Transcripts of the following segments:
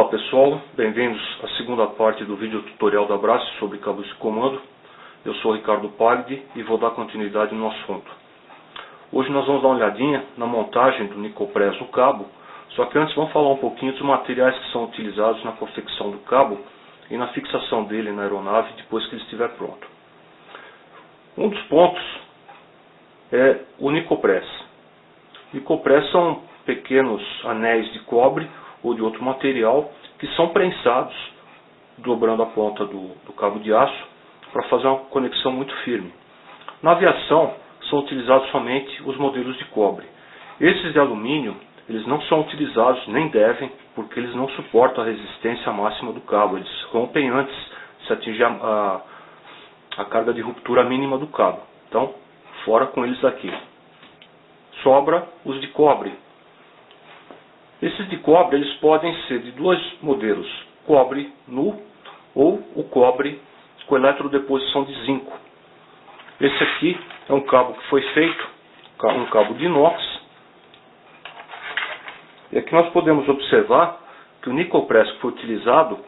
Olá pessoal, bem-vindos à segunda parte do vídeo tutorial da Brás sobre cabos de comando. Eu sou Ricardo Pagdi e vou dar continuidade no assunto. Hoje nós vamos dar uma olhadinha na montagem do Nicopress no cabo, só que antes vamos falar um pouquinho dos materiais que são utilizados na confecção do cabo e na fixação dele na aeronave depois que ele estiver pronto. Um dos pontos é o Nicopress. Nicopress são pequenos anéis de cobre ou de outro material que são prensados dobrando a ponta do cabo de aço para fazer uma conexão muito firme. Na aviação são utilizados somente os modelos de cobre. Esses de alumínio eles não são utilizados, nem devem, porque eles não suportam a resistência máxima do cabo. Eles rompem antes de se atingir a carga de ruptura mínima do cabo. Então, fora com eles aqui. Sobra os de cobre. Esses de cobre eles podem ser de dois modelos, cobre nu ou o cobre com eletrodeposição de zinco. Esse aqui é um cabo que foi feito, um cabo de inox. E aqui nós podemos observar que o Nicopress que foi utilizado,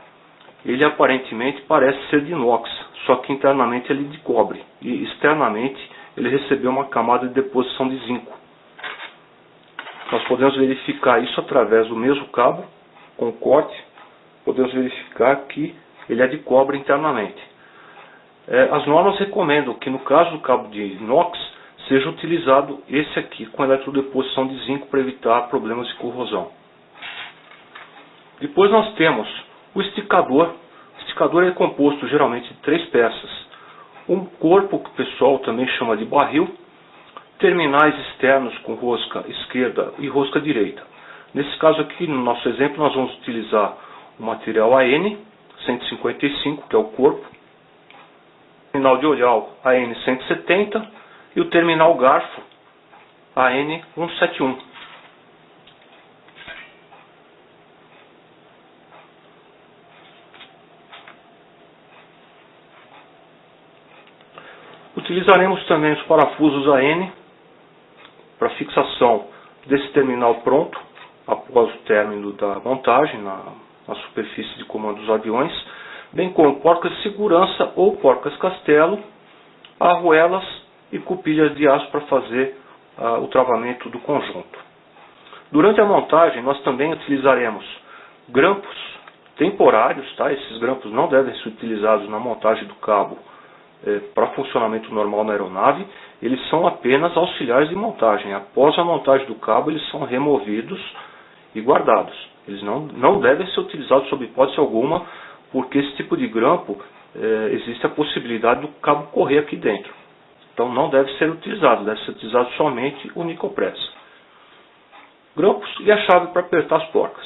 ele aparentemente parece ser de inox, só que internamente ele é de cobre. E externamente ele recebeu uma camada de deposição de zinco. Nós podemos verificar isso através do mesmo cabo, com corte, podemos verificar que ele é de cobre internamente. As normas recomendam que no caso do cabo de inox, seja utilizado esse aqui com eletrodeposição de zinco para evitar problemas de corrosão. Depois nós temos o esticador. O esticador é composto geralmente de 3 peças. Um corpo que o pessoal também chama de barril, terminais externos com rosca esquerda e rosca direita. Nesse caso aqui, no nosso exemplo, nós vamos utilizar o material AN 155, que é o corpo, o terminal de olhal AN 170 e o terminal garfo AN 171. Utilizaremos também os parafusos AN para fixação desse terminal pronto, após o término da montagem na superfície de comando dos aviões, bem como porcas de segurança ou porcas castelo, arruelas e cupilhas de aço para fazer o travamento do conjunto. Durante a montagem nós também utilizaremos grampos temporários, tá? Esses grampos não devem ser utilizados na montagem do cabo para funcionamento normal na aeronave. Eles são apenas auxiliares de montagem. Após a montagem do cabo, eles são removidos e guardados. Eles não devem ser utilizados sob hipótese alguma, porque esse tipo de grampo, existe a possibilidade do cabo correr aqui dentro. Então não deve ser utilizado somente o Nicopress. Grampos e a chave para apertar as porcas.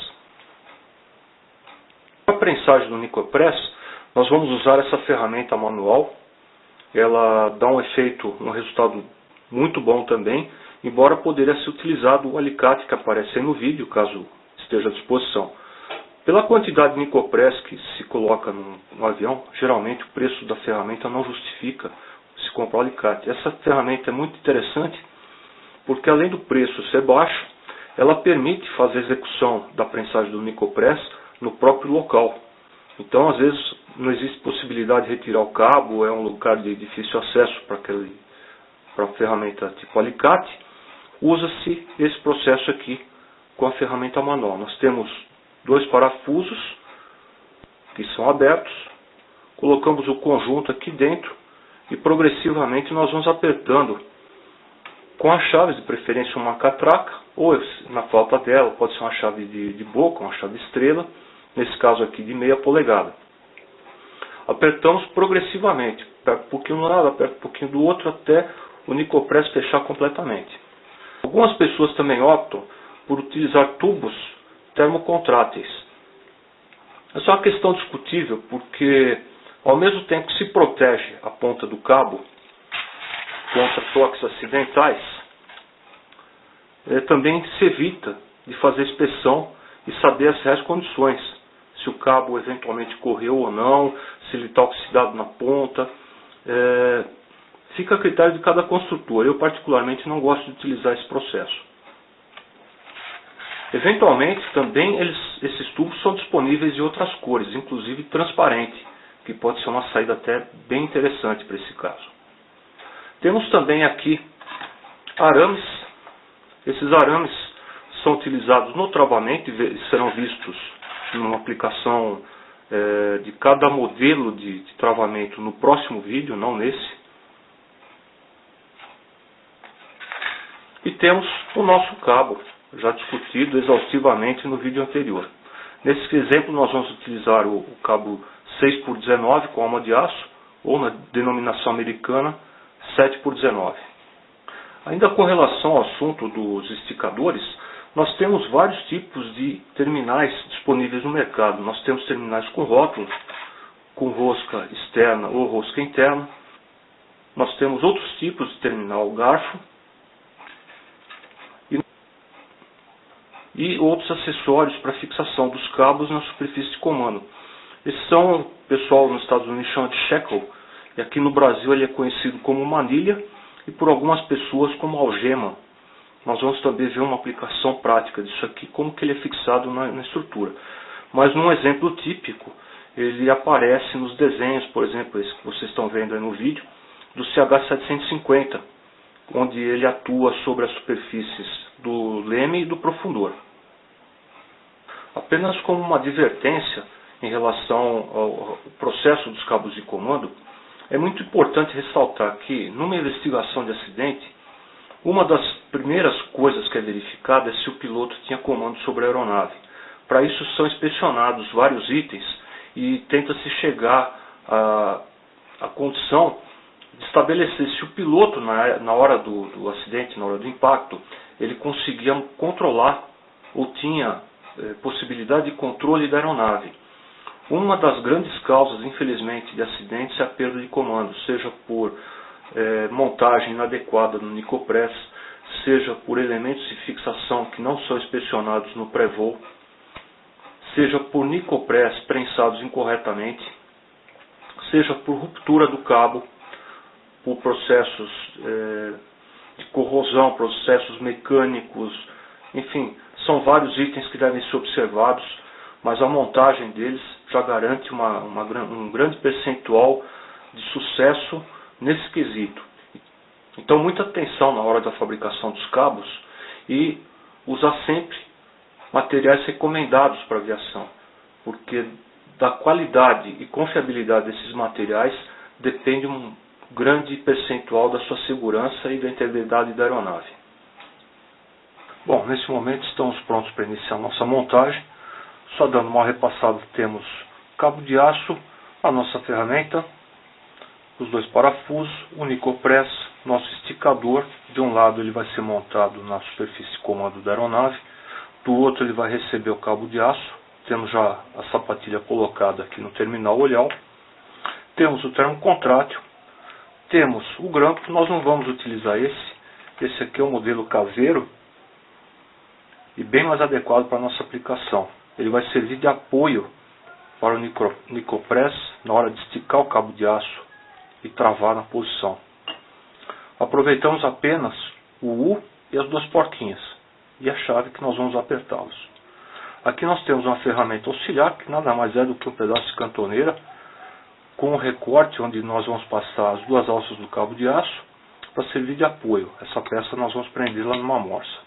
Para a prensagem do Nicopress, nós vamos usar essa ferramenta manual. Ela dá um resultado muito bom também, embora poderia ser utilizado o alicate que aparece aí no vídeo, caso esteja à disposição. Pela quantidade de Nicopress que se coloca no avião, geralmente o preço da ferramenta não justifica se comprar o alicate. Essa ferramenta é muito interessante, porque além do preço ser baixo, ela permite fazer a execução da prensagem do Nicopress no próprio local. Então, às vezes, não existe possibilidade de retirar o cabo, é um lugar de difícil acesso para a ferramenta tipo alicate. Usa-se esse processo aqui com a ferramenta manual. Nós temos 2 parafusos que são abertos, colocamos o conjunto aqui dentro e progressivamente nós vamos apertando com as chaves, de preferência uma catraca, ou na falta dela pode ser uma chave de boca, uma chave estrela. Nesse caso aqui de meia polegada. Apertamos progressivamente, aperta um pouquinho de um lado, aperta um pouquinho do outro, até o Nicopress fechar completamente. Algumas pessoas também optam por utilizar tubos termocontráteis. Essa é uma questão discutível, porque ao mesmo tempo que se protege a ponta do cabo contra toques acidentais, também se evita de fazer inspeção e saber as reais condições. Se o cabo eventualmente correu ou não, se ele está oxidado na ponta. Fica a critério de cada construtor. Eu particularmente não gosto de utilizar esse processo. Eventualmente também esses tubos são disponíveis de outras cores, inclusive transparente, que pode ser uma saída até bem interessante para esse caso. Temos também aqui arames. Esses arames são utilizados no travamento e serão vistos numa aplicação de cada modelo de travamento no próximo vídeo, não nesse. E temos o nosso cabo, já discutido exaustivamente no vídeo anterior. Nesse exemplo nós vamos utilizar o cabo 6x19 com alma de aço, ou na denominação americana 7x19. Ainda com relação ao assunto dos esticadores, nós temos vários tipos de terminais disponíveis no mercado. Nós temos terminais com rótulo, com rosca externa ou rosca interna. Nós temos outros tipos de terminal garfo e outros acessórios para fixação dos cabos na superfície de comando. Esses são, o pessoal nos Estados Unidos chama de shackle, e aqui no Brasil ele é conhecido como manilha e por algumas pessoas como algema. Nós vamos também ver uma aplicação prática disso aqui, como que ele é fixado na estrutura. Mas num exemplo típico, ele aparece nos desenhos, por exemplo, esse que vocês estão vendo aí no vídeo, do CH750, onde ele atua sobre as superfícies do leme e do profundor. Apenas como uma advertência em relação ao processo dos cabos de comando, é muito importante ressaltar que, numa investigação de acidente, uma das primeiras coisas que é verificada é se o piloto tinha comando sobre a aeronave. Para isso são inspecionados vários itens e tenta-se chegar à condição de estabelecer se o piloto, na hora do acidente, na hora do impacto, ele conseguia controlar ou tinha possibilidade de controle da aeronave. Uma das grandes causas, infelizmente, de acidentes é a perda de comando, seja por montagem inadequada no Nicopress, seja por elementos de fixação que não são inspecionados no pré-voo, seja por Nicopress prensados incorretamente, seja por ruptura do cabo, por processos de corrosão, processos mecânicos, enfim, são vários itens que devem ser observados, mas a montagem deles já garante um grande percentual de sucesso nesse quesito. Então muita atenção na hora da fabricação dos cabos e usar sempre materiais recomendados para aviação, porque da qualidade e confiabilidade desses materiais depende um grande percentual da sua segurança e da integridade da aeronave. Bom, nesse momento estamos prontos para iniciar nossa montagem. Só dando uma repassada, temos cabo de aço, a nossa ferramenta, os dois parafusos, o Nicopress, nosso esticador. De um lado ele vai ser montado na superfície de comando da aeronave, do outro ele vai receber o cabo de aço. Temos já a sapatilha colocada aqui no terminal olhal. Temos o termocontrátil, temos o grampo. Nós não vamos utilizar esse aqui é o modelo caseiro e bem mais adequado para a nossa aplicação. Ele vai servir de apoio para o Nicopress na hora de esticar o cabo de aço e travar na posição. Aproveitamos apenas o U e as duas porquinhas e a chave que nós vamos apertá-los. Aqui nós temos uma ferramenta auxiliar que nada mais é do que um pedaço de cantoneira com um recorte onde nós vamos passar as duas alças do cabo de aço para servir de apoio. Essa peça nós vamos prendê-la numa morsa.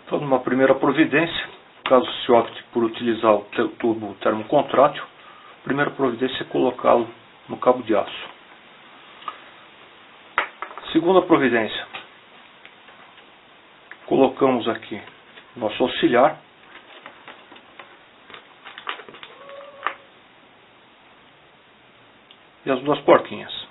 Então, numa primeira providência, caso se opte por utilizar o tubo termocontrátil, a primeira providência é colocá-lo no cabo de aço. Segunda providência, colocamos aqui nosso auxiliar e as duas porquinhas.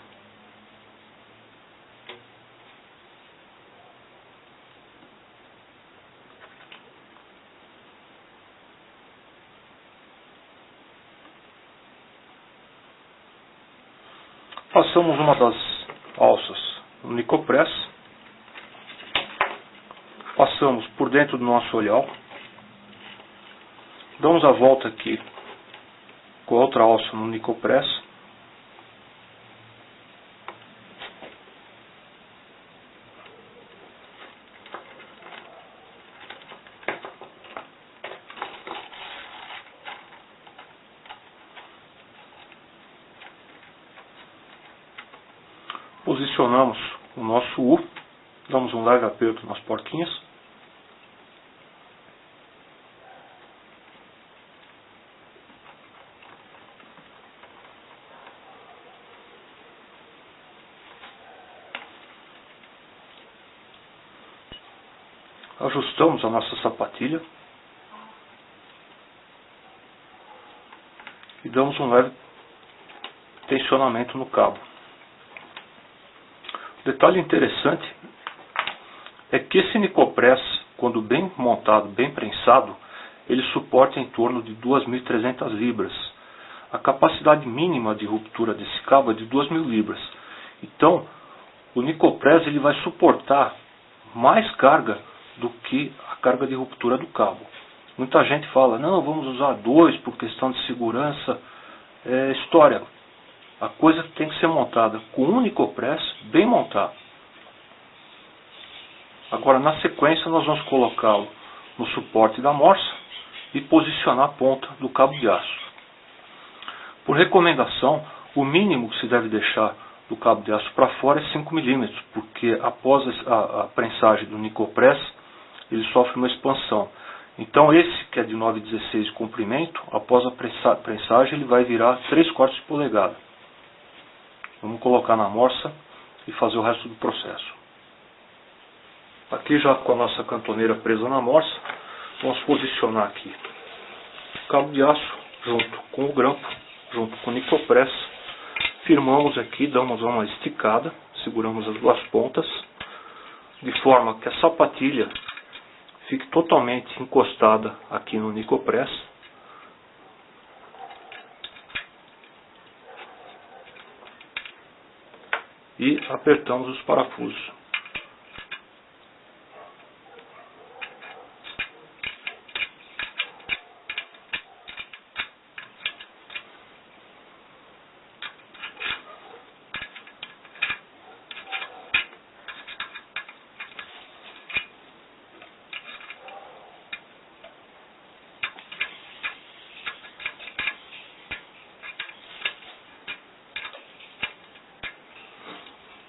Passamos uma das alças no Nicopress, passamos por dentro do nosso olhal, damos a volta aqui com a outra alça no Nicopress, posicionamos o nosso U, damos um leve aperto nas porquinhas. Ajustamos a nossa sapatilha e damos um leve tensionamento no cabo. Detalhe interessante é que esse Nicopress, quando bem montado, bem prensado, ele suporta em torno de 2.300 libras. A capacidade mínima de ruptura desse cabo é de 2.000 libras. Então, o Nicopress ele vai suportar mais carga do que a carga de ruptura do cabo. Muita gente fala, não, vamos usar 2 por questão de segurança. É história. A coisa tem que ser montada com um Nicopress bem montado. Agora, na sequência, nós vamos colocá-lo no suporte da morsa e posicionar a ponta do cabo de aço. Por recomendação, o mínimo que se deve deixar do cabo de aço para fora é 5 mm, porque após a prensagem do Nicopress, ele sofre uma expansão. Então esse, que é de 9,16 de comprimento, após a prensagem, ele vai virar 3/4 de polegada. Vamos colocar na morsa e fazer o resto do processo. Aqui já com a nossa cantoneira presa na morsa, vamos posicionar aqui o cabo de aço junto com o grampo, junto com o Nicopress. Firmamos aqui, damos uma esticada, seguramos as duas pontas, de forma que a sapatilha fique totalmente encostada aqui no Nicopress. E apertamos os parafusos.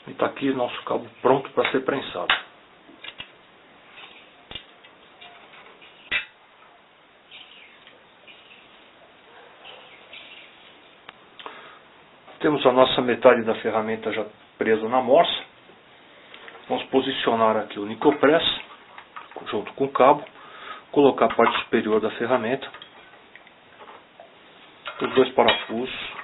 E está aqui nosso cabo pronto para ser prensado. Temos a nossa metade da ferramenta já presa na morsa. Vamos posicionar aqui o Nicopress junto com o cabo, colocar a parte superior da ferramenta, os 2 parafusos.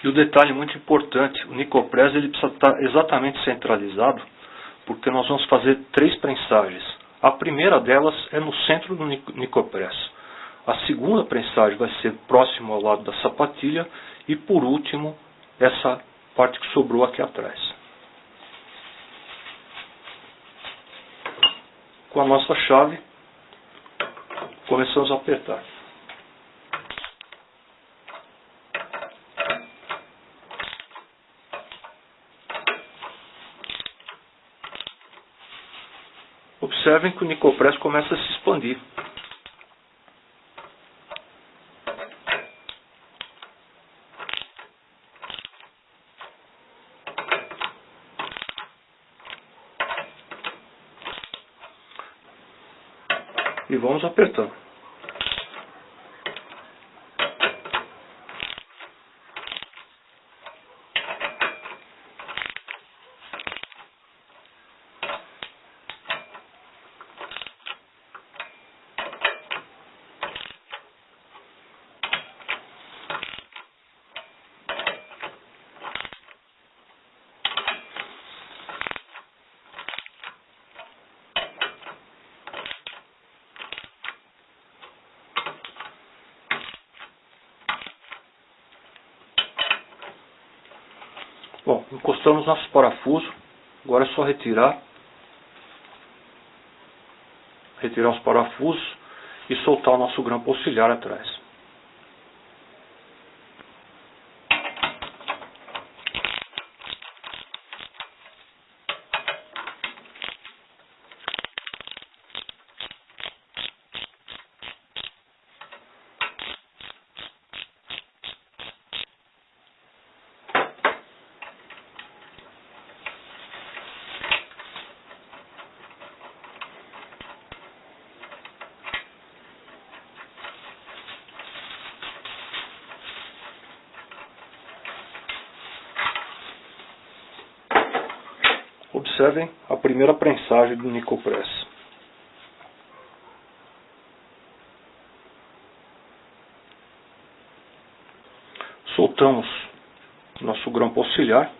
E o detalhe muito importante, o Nicopress ele precisa estar exatamente centralizado, porque nós vamos fazer 3 prensagens. A primeira delas é no centro do Nicopress. A segunda prensagem vai ser próximo ao lado da sapatilha e por último, essa parte que sobrou aqui atrás. Com a nossa chave, começamos a apertar. Observem que o Nicopress começa a se expandir. E vamos apertando. Bom, encostamos nosso parafuso, agora é só retirar os parafusos e soltar o nosso grampo auxiliar atrás. Observem a primeira prensagem do Nicopress. Soltamos nosso grampo auxiliar.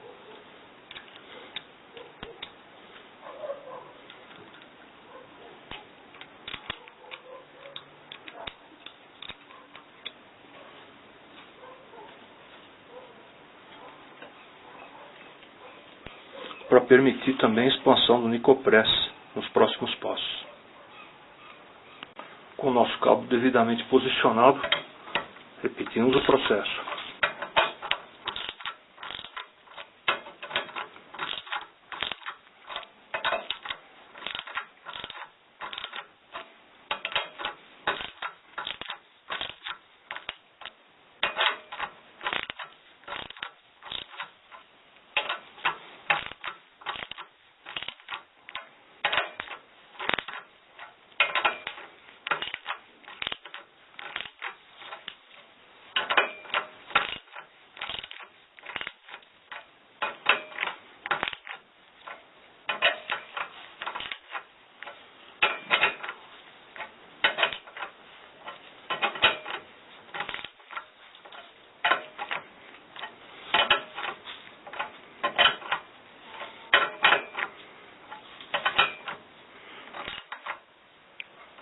Para permitir também a expansão do Nicopress nos próximos passos. Com o nosso cabo devidamente posicionado, repetimos o processo.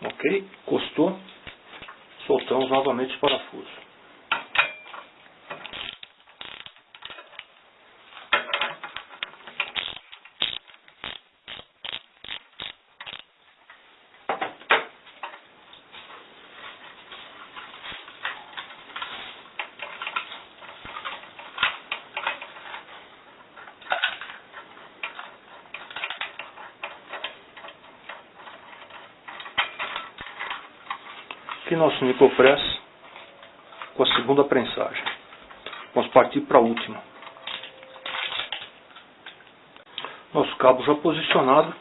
Ok? Encostou. Soltamos novamente os parafusos. Aqui nosso Nicopress com a segunda prensagem. Vamos partir para a última. Nosso cabo já posicionado,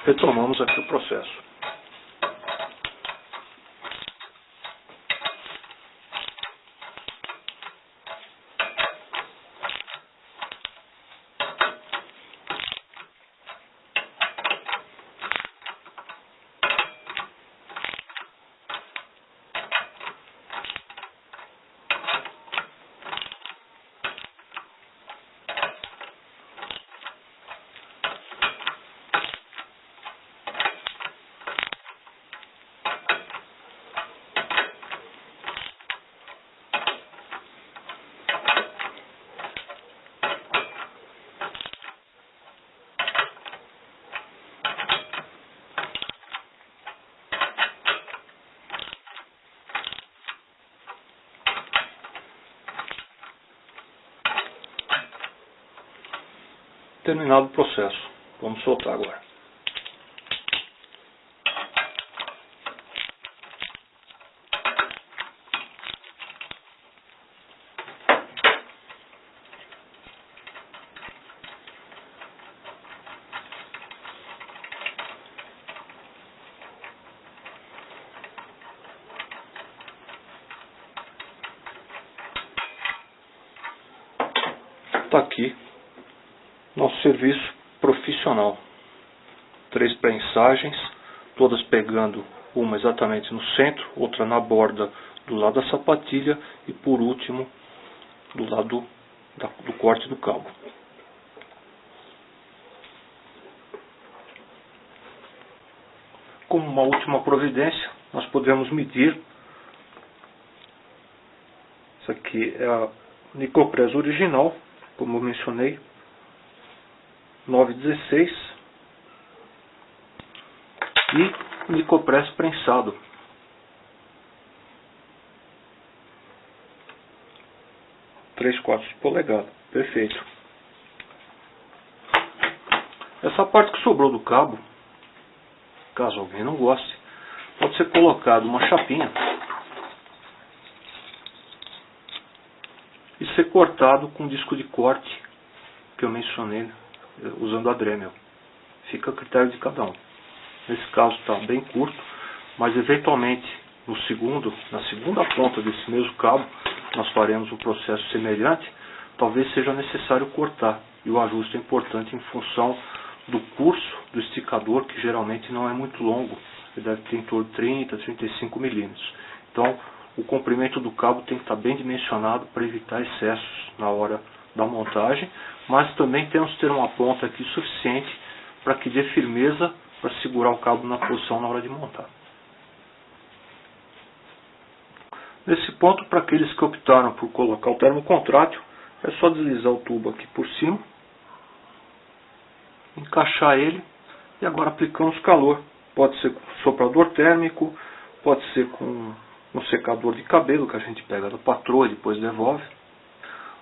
retomamos aqui o processo. Terminado o processo. Vamos soltar agora. Está aqui nosso serviço profissional. 3 prensagens, todas pegando, uma exatamente no centro, outra na borda do lado da sapatilha e por último do lado do corte do cabo. Como uma última providência, nós podemos medir. Isso aqui é a Nicopress original, como eu mencionei, 916, e Nicopress prensado, 3/4 de polegada. Perfeito. Essa parte que sobrou do cabo, caso alguém não goste, pode ser colocado uma chapinha e ser cortado com o disco de corte que eu mencionei, usando a Dremel. Fica a critério de cada um. Nesse caso está bem curto, mas eventualmente na segunda ponta desse mesmo cabo, nós faremos um processo semelhante. Talvez seja necessário cortar, e o ajuste é importante em função do curso do esticador, que geralmente não é muito longo, ele deve ter em torno de 30 a 35 milímetros. Então o comprimento do cabo tem que estar bem dimensionado para evitar excessos na hora da montagem, mas também temos que ter uma ponta aqui suficiente para que dê firmeza para segurar o cabo na posição na hora de montar. Nesse ponto, para aqueles que optaram por colocar o termocontrátil, é só deslizar o tubo aqui por cima, encaixar ele e agora aplicamos calor. Pode ser com soprador térmico, pode ser com um secador de cabelo que a gente pega da patroa e depois devolve.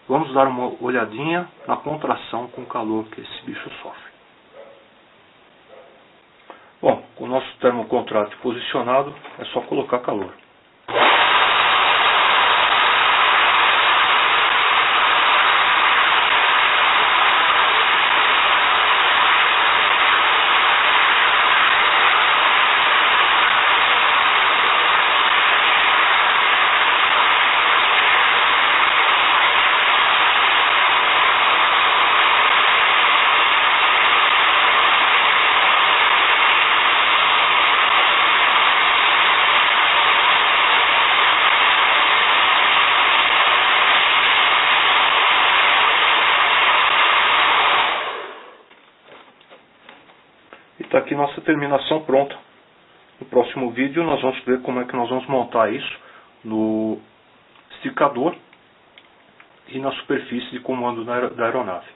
Vamos dar uma olhadinha na contração com o calor que esse bicho sofre. Bom, com o nosso termocontrátil posicionado, é só colocar calor. Está aqui nossa terminação pronta. No próximo vídeo nós vamos ver como é que nós vamos montar isso no esticador e na superfície de comando da aeronave.